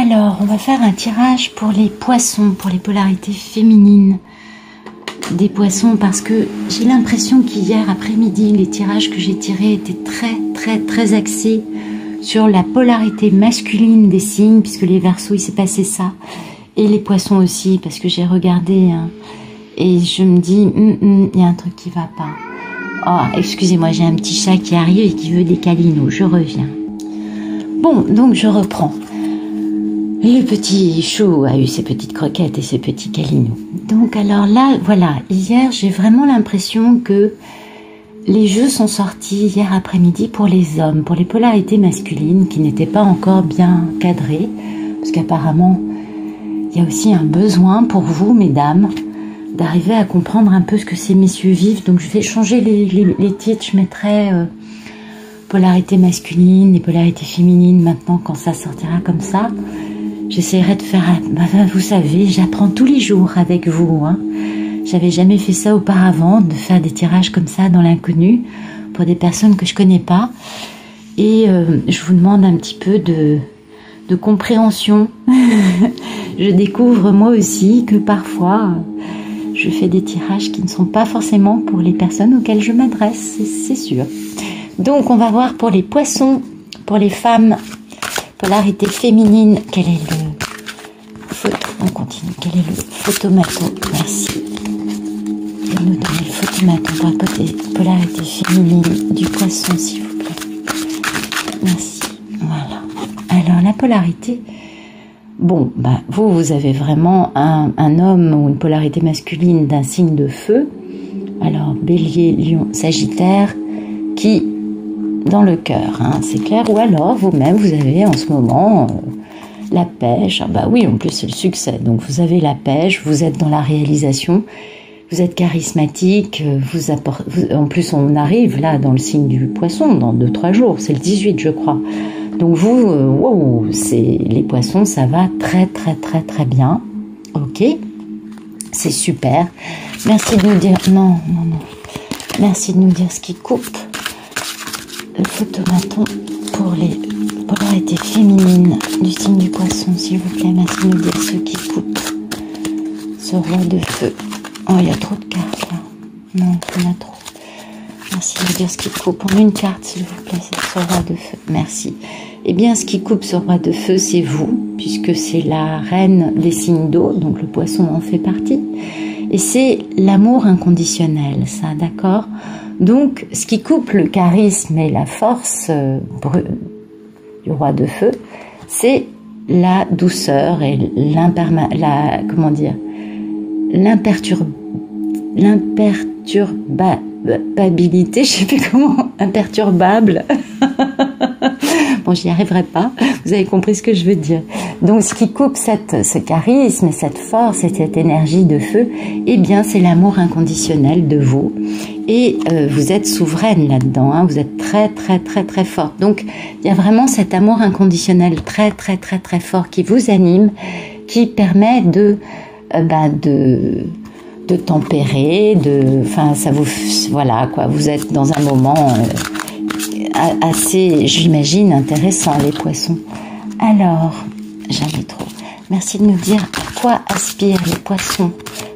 Alors, on va faire un tirage pour les poissons, pour les polarités féminines des poissons, parce que j'ai l'impression qu'hier après-midi, les tirages que j'ai tirés étaient très axés sur la polarité masculine des signes, puisque les Verseaux, il s'est passé ça, et les poissons aussi, parce que j'ai regardé, hein, et je me dis, il y a un truc qui va pas. Oh, excusez-moi, j'ai un petit chat qui arrive et qui veut des câlinos, je reviens. Bon, donc je reprends. Le petit chou a eu ses petites croquettes et ses petits câlinos. Donc alors là, voilà, hier j'ai vraiment l'impression que les jeux sont sortis hier après-midi pour les hommes, pour les polarités masculines qui n'étaient pas encore bien cadrées, parce qu'apparemment il y a aussi un besoin pour vous, mesdames, d'arriver à comprendre un peu ce que ces messieurs vivent. Donc je vais changer les titres, je mettrai polarité masculine et polarité féminine maintenant quand ça sortira comme ça. J'essaierai de faire, vous savez, j'apprends tous les jours avec vous, hein. J'avais jamais fait ça auparavant, de faire des tirages comme ça dans l'inconnu pour des personnes que je connais pas. Et je vous demande un petit peu de compréhension. Je découvre moi aussi que parfois je fais des tirages qui ne sont pas forcément pour les personnes auxquelles je m'adresse, c'est sûr. Donc on va voir pour les poissons, pour les femmes, polarité féminine, quel est le on continue, quel est le photomaton, merci. Je vais nous donner le photomaton pour la polarité féminine du poisson, s'il vous plaît. Merci, voilà. Alors la polarité, bon, bah, vous avez vraiment un homme ou une polarité masculine d'un signe de feu. Alors Bélier, Lion, Sagittaire, qui dans le cœur, hein, c'est clair. Ou alors vous-même, vous avez en ce moment la pêche. Ah bah oui, en plus c'est le succès. Donc vous avez la pêche, vous êtes dans la réalisation, vous êtes charismatique, en plus on arrive là dans le signe du poisson dans 2-3 jours, c'est le 18 je crois. Donc vous, wow, les poissons, ça va très bien. Ok, c'est super. Merci de nous dire, non. Merci de nous dire ce qui coupe. Le photomaton pour les polarités féminines du signe du poisson, s'il vous plaît. Merci de nous dire ce qui coupe. Ce roi de feu. Oh, il y a trop de cartes là. Non, il y en a trop. Merci de nous dire ce qui coupe. En une carte, s'il vous plaît, c'est ce roi de feu. Merci. Eh bien, ce qui coupe ce roi de feu, c'est vous, puisque c'est la reine des signes d'eau, donc le poisson en fait partie. Et c'est l'amour inconditionnel, ça, d'accord ? Donc, ce qui coupe le charisme et la force du roi de feu, c'est la douceur et l'imperturbabilité, je sais plus comment, imperturbable. Bon, j'y arriverai pas. Vous avez compris ce que je veux dire. Donc, ce qui coupe ce charisme et cette force et cette énergie de feu, eh bien, c'est l'amour inconditionnel de vous. Et vous êtes souveraine là-dedans, hein, vous êtes très forte. Donc, il y a vraiment cet amour inconditionnel très fort qui vous anime, qui permet de tempérer, enfin, ça vous, voilà, quoi, vous êtes dans un moment assez, j'imagine, intéressant, les poissons. Alors, jamais trop. Merci de nous dire à quoi aspirent les poissons.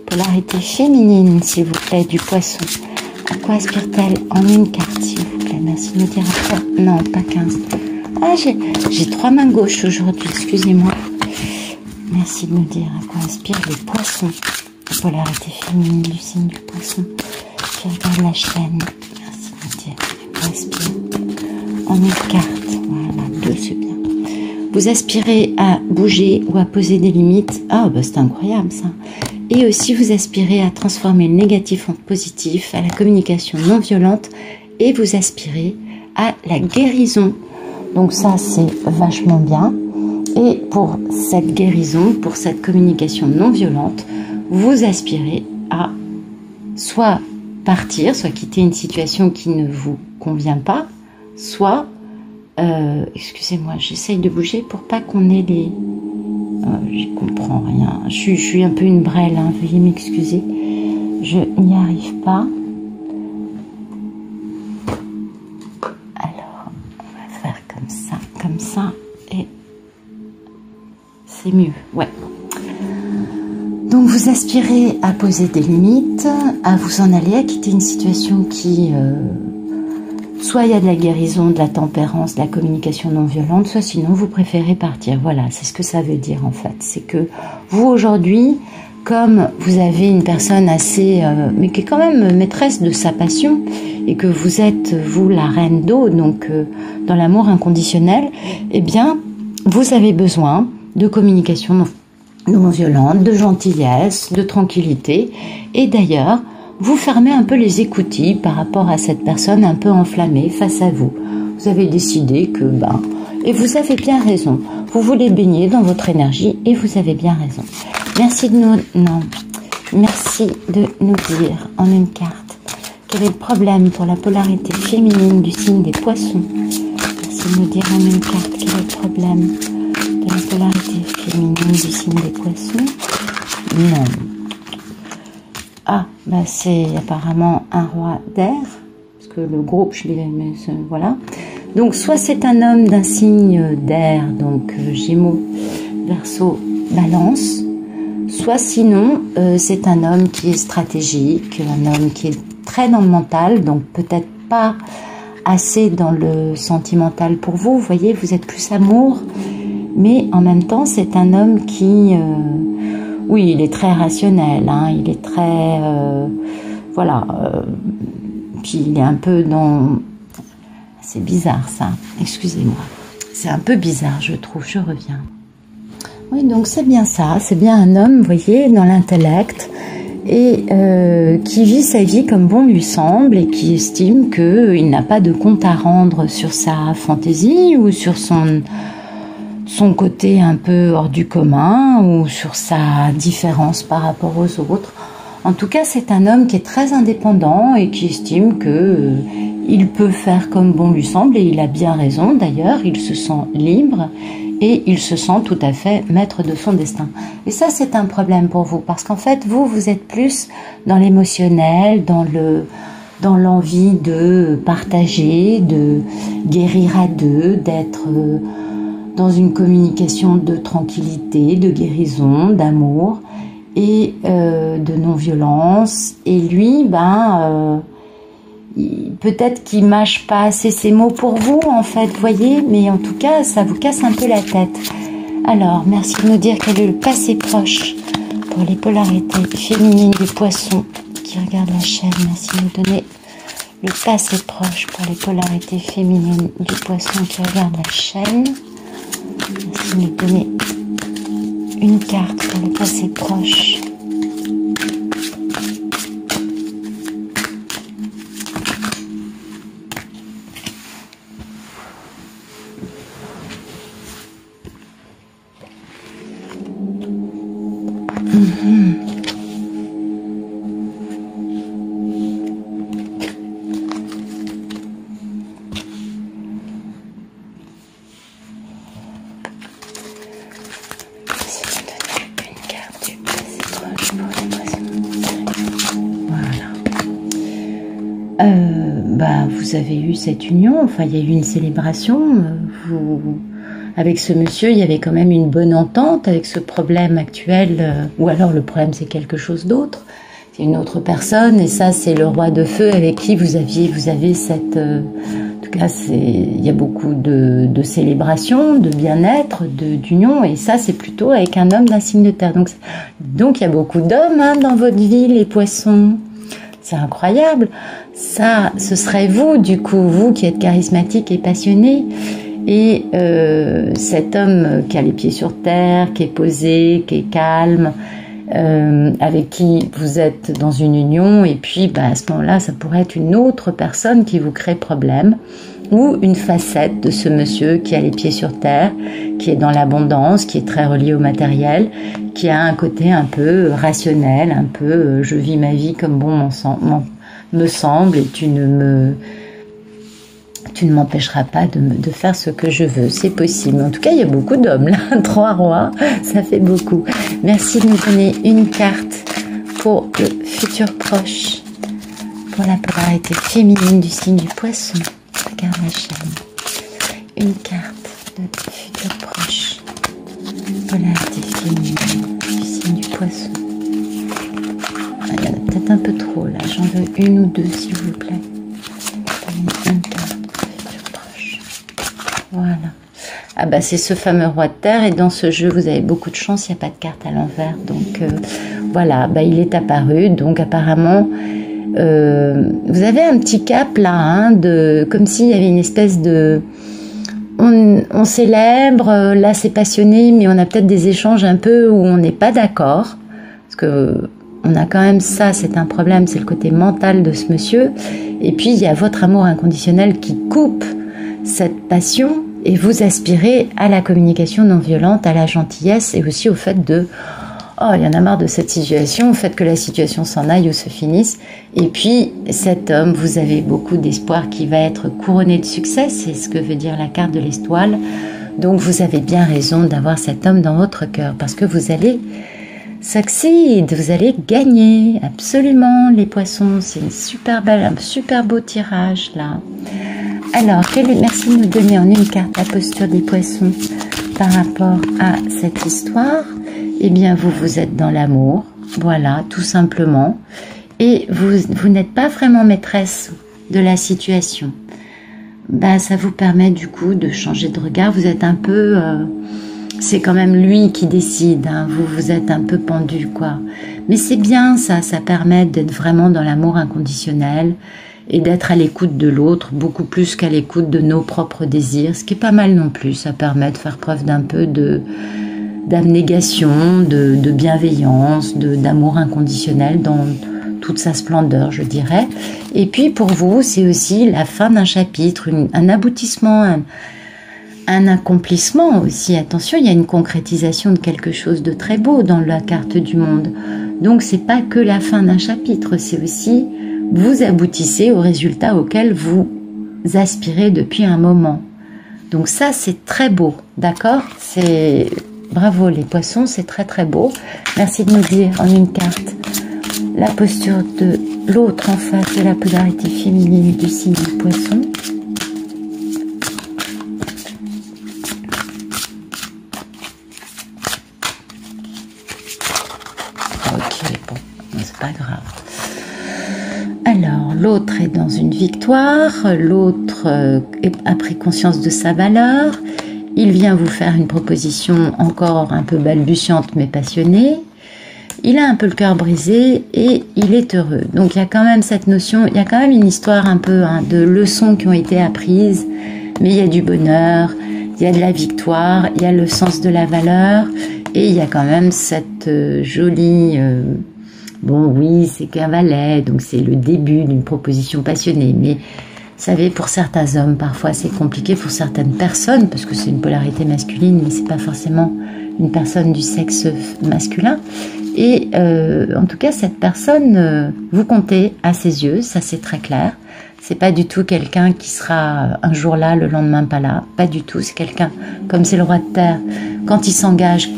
Polarité féminine, s'il vous plaît, du poisson. À quoi aspire-t-elle en une carte, s'il vous plaît? Merci de nous dire à quoi. Non, pas 15. Ah, j'ai 3 mains gauches aujourd'hui, excusez-moi. Merci de nous dire à quoi aspirent les poissons. Polarité féminine du signe du poisson. Je regarde la chaîne. Merci de nous dire à quoi aspire en une carte. Voilà, 2, c'est bien. Vous aspirez à bouger ou à poser des limites. Ah, bah c'est incroyable ça. Et aussi vous aspirez à transformer le négatif en positif, à la communication non violente, et vous aspirez à la guérison. Donc ça, c'est vachement bien. Et pour cette guérison, pour cette communication non violente, vous aspirez à soit partir, soit quitter une situation qui ne vous convient pas, soit, excusez-moi, j'essaye de bouger pour pas qu'on ait les... j'y comprends rien. Je suis un peu une brêle, hein, veuillez m'excuser. Je n'y arrive pas. Alors, on va faire comme ça, et c'est mieux, ouais. Donc vous aspirez à poser des limites, à vous en aller, à quitter une situation qui... soit il y a de la guérison, de la tempérance, de la communication non violente, soit sinon vous préférez partir. Voilà, c'est ce que ça veut dire en fait. C'est que vous aujourd'hui, comme vous avez une personne assez... mais qui est quand même maîtresse de sa passion, et que vous êtes, vous, la reine d'eau, donc dans l'amour inconditionnel, eh bien, vous avez besoin de communication non violente, de gentillesse, de tranquillité. Et d'ailleurs, vous fermez un peu les écoutilles par rapport à cette personne un peu enflammée face à vous. Vous avez décidé que, et vous avez bien raison. Vous voulez baigner dans votre énergie et vous avez bien raison. Merci merci de nous dire en une carte quel est le problème pour la polarité féminine du signe des poissons. Merci de nous dire en une carte quel est le problème de la polarité féminine du signe des poissons. Non. Ah, c'est apparemment un roi d'air, parce que le groupe, je l'ai, mais voilà. Donc, soit c'est un homme d'un signe d'air, donc Gémeaux, Verseau, Balance, soit sinon, c'est un homme qui est stratégique, un homme qui est très dans le mental, donc peut-être pas assez dans le sentimental pour vous. Vous voyez, vous êtes plus amour, mais en même temps, c'est un homme qui... oui, il est très rationnel, hein, il est très... voilà. Puis il est un peu dans... C'est bizarre ça, excusez-moi. C'est un peu bizarre, je trouve, je reviens. Oui, donc c'est bien ça, c'est bien un homme, vous voyez, dans l'intellect, et qui vit sa vie comme bon lui semble, et qui estime qu'il n'a pas de compte à rendre sur sa fantaisie, ou sur son côté un peu hors du commun, ou sur sa différence par rapport aux autres. En tout cas, c'est un homme qui est très indépendant et qui estime que il peut faire comme bon lui semble, et il a bien raison d'ailleurs, il se sent libre et il se sent tout à fait maître de son destin. Et ça, c'est un problème pour vous, parce qu'en fait, vous êtes plus dans l'émotionnel, dans l'envie de partager, de guérir à deux, d'être dans une communication de tranquillité, de guérison, d'amour et de non-violence. Et lui, peut-être qu'il mâche pas assez ses mots pour vous, en fait, voyez, mais en tout cas, ça vous casse un peu la tête. Alors, merci de nous dire quel est le passé proche pour les polarités féminines du poisson qui regardent la chaîne. Merci de nous donner le passé proche pour les polarités féminines du poisson qui regardent la chaîne. Merci de nous donner une carte pour le passé proche. Vous avez eu cette union, enfin il y a eu une célébration, avec ce monsieur il y avait quand même une bonne entente avec ce problème actuel, ou alors le problème c'est quelque chose d'autre, c'est une autre personne, et ça c'est le roi de feu avec qui vous avez cette... en tout cas il y a beaucoup de célébration, de bien-être, d'union, et ça c'est plutôt avec un homme d'un signe de terre. Donc il y a beaucoup d'hommes dans votre vie, les poissons. C'est incroyable. Ça, ce serait vous, du coup, vous qui êtes charismatique et passionné. Et cet homme qui a les pieds sur terre, qui est posé, qui est calme, avec qui vous êtes dans une union, et puis à ce moment-là, ça pourrait être une autre personne qui vous crée problème, ou une facette de ce monsieur qui a les pieds sur terre, qui est dans l'abondance, qui est très relié au matériel, qui a un côté un peu rationnel, un peu je vis ma vie comme bon me semble, et tu ne m'empêcheras pas de faire ce que je veux. C'est possible. En tout cas, il y a beaucoup d'hommes là. 3 rois, ça fait beaucoup. Merci de nous donner une carte pour le futur proche, pour la polarité féminine du signe du poisson. Regarde la chaîne. Une carte de futur proche. polarité féminine du signe du poisson. Ah, il y en a peut-être un peu trop là, j'en veux une ou deux s'il vous plaît. Une carte, futur proche. Voilà. Ah bah c'est ce fameux roi de terre et dans ce jeu vous avez beaucoup de chance, il n'y a pas de carte à l'envers. Donc voilà, bah, il est apparu, donc apparemment vous avez un petit cap là, hein, comme s'il y avait une espèce de... On célèbre, là c'est passionné, mais on a peut-être des échanges un peu où on n'est pas d'accord, parce que on a quand même ça, c'est un problème, c'est le côté mental de ce monsieur, et puis il y a votre amour inconditionnel qui coupe cette passion, et vous aspirez à la communication non violente, à la gentillesse, et aussi au fait de... Oh, il y en a marre de cette situation, au fait que la situation s'en aille ou se finisse. Et puis, cet homme, vous avez beaucoup d'espoir qui va être couronné de succès, c'est ce que veut dire la carte de l'étoile. Donc, vous avez bien raison d'avoir cet homme dans votre cœur, parce que vous allez succeed, vous allez gagner, absolument, les poissons. C'est une super belle, un super beau tirage, là. Alors, merci de nous donner en une carte la posture des poissons par rapport à cette histoire. Eh bien, vous êtes dans l'amour, voilà, tout simplement. Et vous n'êtes pas vraiment maîtresse de la situation. Ben, ça vous permet du coup de changer de regard. Vous êtes un peu... c'est quand même lui qui décide, hein, vous êtes un peu pendu, quoi. Mais c'est bien ça permet d'être vraiment dans l'amour inconditionnel et d'être à l'écoute de l'autre, beaucoup plus qu'à l'écoute de nos propres désirs, ce qui est pas mal non plus. Ça permet de faire preuve d'un peu d'abnégation, de bienveillance, d'amour inconditionnel dans toute sa splendeur, je dirais. Et puis pour vous, c'est aussi la fin d'un chapitre, un aboutissement, un accomplissement aussi. Attention, il y a une concrétisation de quelque chose de très beau dans la carte du monde. Donc c'est pas que la fin d'un chapitre, c'est aussi vous aboutissez au résultat auquel vous aspirez depuis un moment. Donc ça, c'est très beau, d'accord? C'est... Bravo les poissons, c'est très très beau. Merci de nous dire en une carte la posture de l'autre en face de la polarité féminine du signe du poisson. Ok, bon, c'est pas grave. Alors, l'autre est dans une victoire, l'autre a pris conscience de sa valeur. Il vient vous faire une proposition encore un peu balbutiante mais passionnée. Il a un peu le cœur brisé et il est heureux. Donc il y a quand même cette notion, il y a quand même une histoire un peu de leçons qui ont été apprises, mais il y a du bonheur, il y a de la victoire, il y a le sens de la valeur et il y a quand même cette jolie... bon oui, c'est qu'un valet, donc c'est le début d'une proposition passionnée, mais... Vous savez, pour certains hommes, parfois c'est compliqué, pour certaines personnes, parce que c'est une polarité masculine, mais c'est pas forcément une personne du sexe masculin. Et en tout cas, cette personne, vous comptez à ses yeux, ça c'est très clair. C'est pas du tout quelqu'un qui sera un jour là, le lendemain pas là. Pas du tout. C'est quelqu'un, comme c'est le roi de terre, quand il s'engage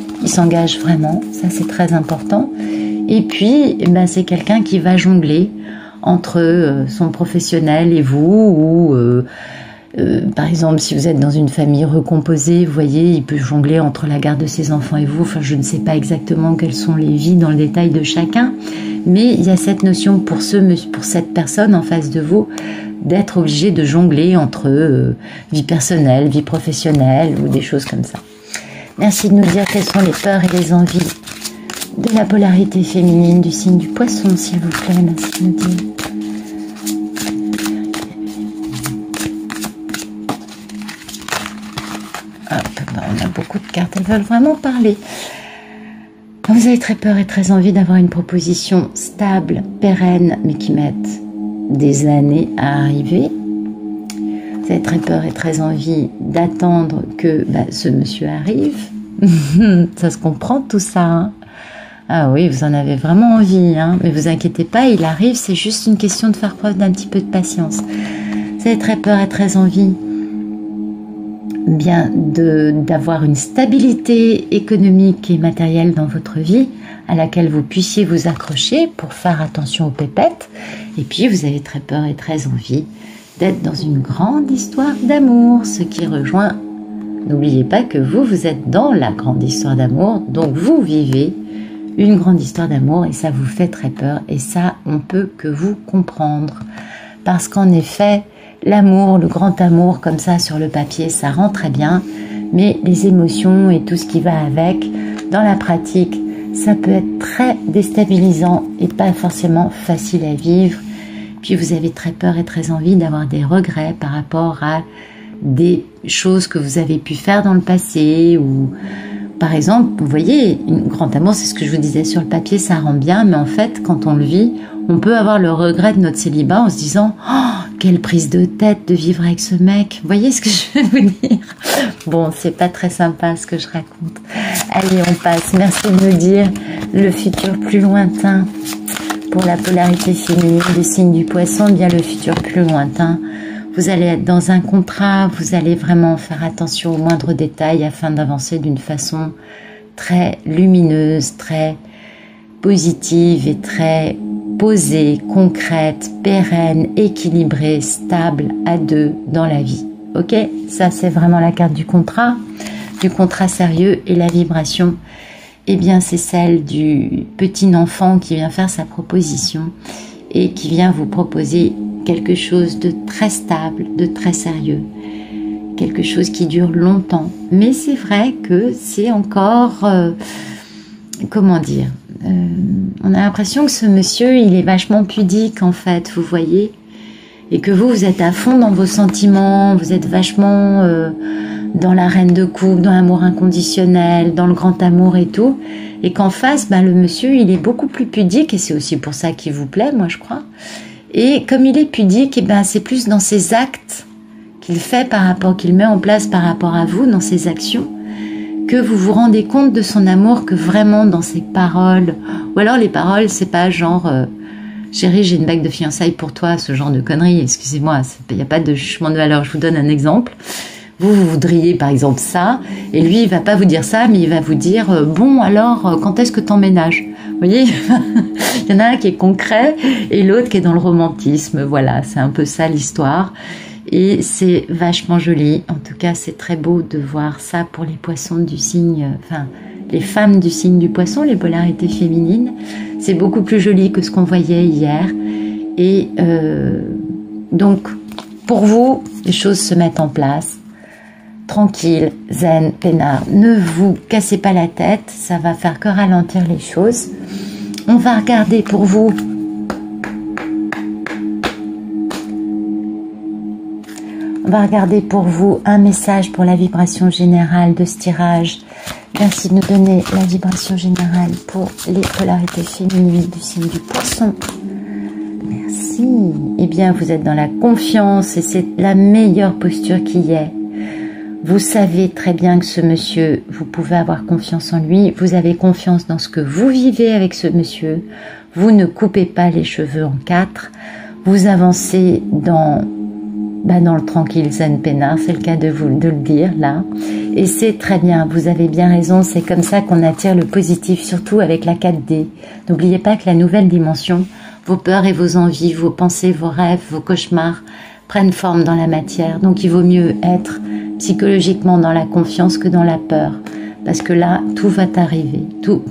vraiment. Ça c'est très important. Et puis, ben, c'est quelqu'un qui va jongler entre son professionnel et vous, ou par exemple si vous êtes dans une famille recomposée, vous voyez, il peut jongler entre la garde de ses enfants et vous. Enfin, je ne sais pas exactement quelles sont les vies dans le détail de chacun, mais il y a cette notion pour cette personne en face de vous d'être obligé de jongler entre vie personnelle, vie professionnelle ou des choses comme ça. Merci de nous dire quelles sont les peurs et les envies de la polarité féminine du signe du poisson, s'il vous plaît. Merci de nous dire. Hop, ben on a beaucoup de cartes, elles veulent vraiment parler. Vous avez très peur et très envie d'avoir une proposition stable, pérenne, mais qui mette des années à arriver. Vous avez très peur et très envie d'attendre que ce monsieur arrive. Ça se comprend tout ça, hein. Ah oui, vous en avez vraiment envie, hein. Mais vous inquiétez pas, il arrive, c'est juste une question de faire preuve d'un petit peu de patience. Vous avez très peur et très envie bien d'avoir une stabilité économique et matérielle dans votre vie à laquelle vous puissiez vous accrocher pour faire attention aux pépettes. Et puis vous avez très peur et très envie d'être dans une grande histoire d'amour, ce qui rejoint N'oubliez pas que vous êtes dans la grande histoire d'amour, donc vous vivez une grande histoire d'amour et ça vous fait très peur et ça, on peut que vous comprendre. Parce qu'en effet, l'amour, le grand amour comme ça sur le papier, ça rend très bien, mais les émotions et tout ce qui va avec, dans la pratique, ça peut être très déstabilisant et pas forcément facile à vivre. Puis vous avez très peur et très envie d'avoir des regrets par rapport à des choses que vous avez pu faire dans le passé ou par exemple, vous voyez, un grand amour, c'est ce que je vous disais sur le papier, ça rend bien, mais en fait, quand on le vit, on peut avoir le regret de notre célibat en se disant « Oh, quelle prise de tête de vivre avec ce mec !» Vous voyez ce que je veux vous dire? Bon, c'est pas très sympa ce que je raconte. Allez, on passe. Merci de me dire le futur plus lointain. Pour la polarité féminine des signes du poisson, bien le futur plus lointain. Vous allez être dans un contrat, vous allez vraiment faire attention aux moindres détails afin d'avancer d'une façon très lumineuse, très positive et très posée, concrète, pérenne, équilibrée, stable, à deux dans la vie. Ok? Ça, c'est vraiment la carte du contrat sérieux et la vibration. Eh bien, c'est celle du petit enfant qui vient faire sa proposition et qui vient vous proposer quelque chose de très stable, de très sérieux, quelque chose qui dure longtemps. Mais c'est vrai que c'est encore, comment dire, on a l'impression que ce monsieur, il est vachement pudique en fait, vous voyez, et que vous êtes à fond dans vos sentiments, vous êtes vachement dans la reine de coupe, dans l'amour inconditionnel, dans le grand amour et tout, et qu'en face, ben, le monsieur, il est beaucoup plus pudique, et c'est aussi pour ça qu'il vous plaît, moi je crois. Et comme il est pudique, et ben c'est plus dans ses actes qu'il fait par rapport, qu'il met en place par rapport à vous, dans ses actions, que vous vous rendez compte de son amour que vraiment dans ses paroles. Ou alors les paroles, c'est pas genre chérie, j'ai une bague de fiançailles pour toi, ce genre de conneries, excusez-moi, il n'y a pas de jugement de valeur. Je vous donne un exemple. Vous voudriez par exemple ça, et lui il va pas vous dire ça, mais il va vous dire bon alors quand est-ce que t'emménages? Vous voyez, il y en a un qui est concret et l'autre qui est dans le romantisme. Voilà, c'est un peu ça l'histoire. Et c'est vachement joli. En tout cas, c'est très beau de voir ça pour les poissons du signe, enfin, les femmes du signe du poisson, les polarités féminines. C'est beaucoup plus joli que ce qu'on voyait hier. Et donc, pour vous, les choses se mettent en place. Tranquille, zen, peinard, ne vous cassez pas la tête, ça va faire que ralentir les choses. On va regarder pour vous. On va regarder pour vous un message pour la vibration générale de ce tirage. Merci de nous donner la vibration générale pour les polarités féminines du signe du poisson. Merci. Eh bien, vous êtes dans la confiance et c'est la meilleure posture qui y ait. Vous savez très bien que ce monsieur, vous pouvez avoir confiance en lui. Vous avez confiance dans ce que vous vivez avec ce monsieur. Vous ne coupez pas les cheveux en quatre. Vous avancez dans le tranquille zen peinard, c'est le cas de le dire là. Et c'est très bien, vous avez bien raison, c'est comme ça qu'on attire le positif, surtout avec la 4D. N'oubliez pas que la nouvelle dimension, vos peurs et vos envies, vos pensées, vos rêves, vos cauchemars prennent forme dans la matière. Donc il vaut mieux être psychologiquement dans la confiance que dans la peur. Parce que là, tout va arriver. Tout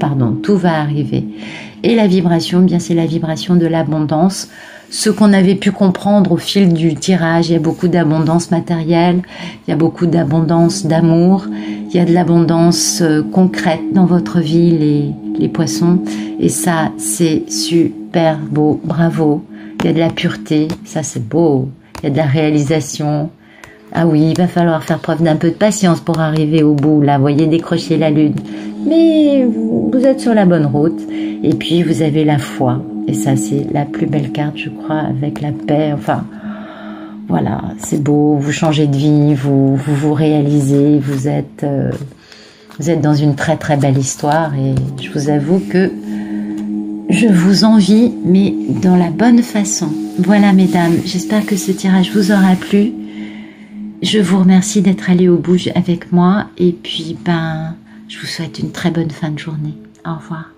va arriver. Et la vibration, bien c'est la vibration de l'abondance. Ce qu'on avait pu comprendre au fil du tirage, il y a beaucoup d'abondance matérielle, il y a beaucoup d'abondance d'amour, il y a de l'abondance concrète dans votre vie, les poissons. Et ça, c'est super beau, bravo. Il y a de la pureté, ça c'est beau. Il y a de la réalisation. Ah oui, il va falloir faire preuve d'un peu de patience pour arriver au bout, là, voyez, décrocher la lune. Mais vous êtes sur la bonne route. Et puis, vous avez la foi. Et ça, c'est la plus belle carte, je crois, avec la paix. Enfin, voilà, c'est beau. Vous changez de vie, vous réalisez. Vous êtes dans une très, très belle histoire. Et je vous avoue que je vous envie, mais dans la bonne façon. Voilà, mesdames, j'espère que ce tirage vous aura plu. Je vous remercie d'être allés au bout avec moi. Et puis, je vous souhaite une très bonne fin de journée. Au revoir.